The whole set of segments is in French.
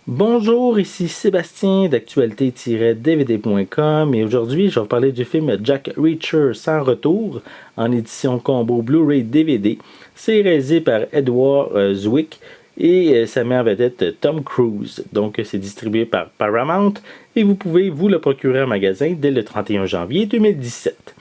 Bonjour, ici Sébastien d'actualité-dvd.com et aujourd'hui je vais vous parler du film Jack Reacher sans retour en édition combo Blu-ray DVD. C'est réalisé par Edward Zwick et ça met en vedette Tom Cruise. Donc c'est distribué par Paramount et vous pouvez vous le procurer en magasin dès le 31 janvier 2017.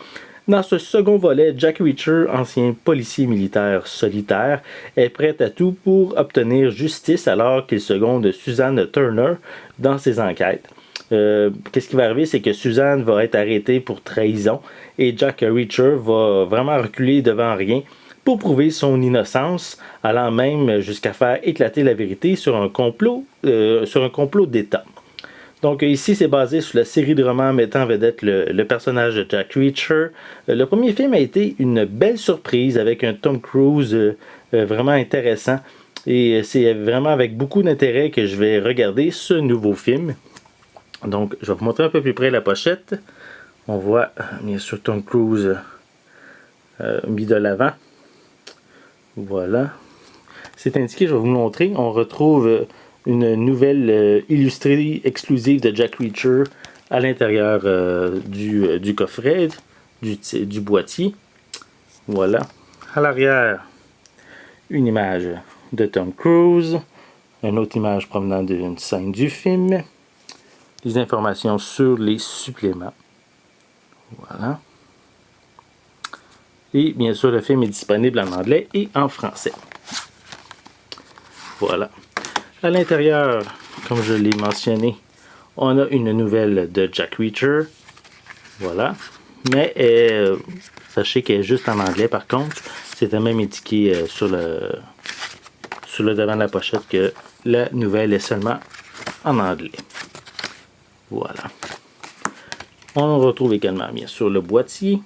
Dans ce second volet, Jack Reacher, ancien policier militaire solitaire, est prêt à tout pour obtenir justice alors qu'il seconde Suzanne Turner dans ses enquêtes. Qu'est-ce qui va arriver, c'est que Suzanne va être arrêtée pour trahison et Jack Reacher va vraiment reculer devant rien pour prouver son innocence, allant même jusqu'à faire éclater la vérité sur un complot d'État. Donc ici, c'est basé sur la série de romans mettant en vedette le personnage de Jack Reacher. Le premier film a été une belle surprise avec un Tom Cruise vraiment intéressant. Et c'est vraiment avec beaucoup d'intérêt que je vais regarder ce nouveau film. Donc, je vais vous montrer un peu plus près la pochette. On voit bien sûr Tom Cruise mis de l'avant. Voilà. C'est indiqué, je vais vous montrer. On retrouve une nouvelle illustrée exclusive de Jack Reacher à l'intérieur du coffret, du boîtier. Voilà. À l'arrière, une image de Tom Cruise, une autre image provenant d'une scène du film, des informations sur les suppléments. Voilà. Et bien sûr, le film est disponible en anglais et en français. Voilà. À l'intérieur, comme je l'ai mentionné, on a une nouvelle de Jack Reacher. Voilà. Mais sachez qu'elle est juste en anglais par contre. C'était même indiqué sur le devant de la pochette que la nouvelle est seulement en anglais. Voilà. On retrouve également bien sûr le boîtier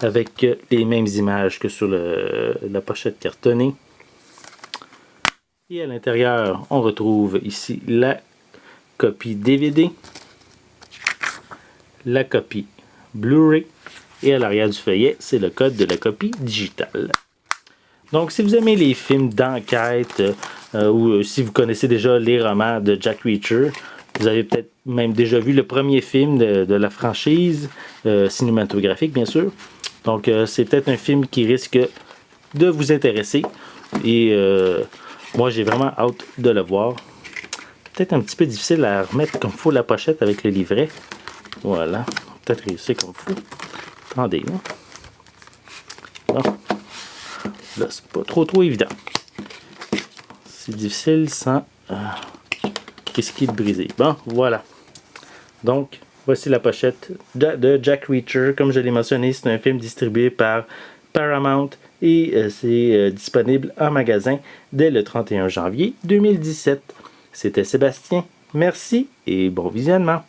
avec les mêmes images que sur la pochette cartonnée. Et à l'intérieur, on retrouve ici la copie DVD, la copie Blu-ray et à l'arrière du feuillet, c'est le code de la copie digitale. Donc, si vous aimez les films d'enquête ou si vous connaissez déjà les romans de Jack Reacher, vous avez peut-être même déjà vu le premier film de la franchise cinématographique, bien sûr. Donc, c'est peut-être un film qui risque de vous intéresser et moi, j'ai vraiment hâte de le voir. Peut-être un petit peu difficile à remettre comme il faut la pochette avec le livret. Voilà. Peut-être réussir comme il faut. Attendez. Bon. Là, c'est pas trop évident. C'est difficile sans risquer de briser. Bon, voilà. Donc, voici la pochette de Jack Reacher. Comme je l'ai mentionné, c'est un film distribué par Paramount et c'est disponible en magasin dès le 31 janvier 2017. C'était Sébastien. Merci et bon visionnement.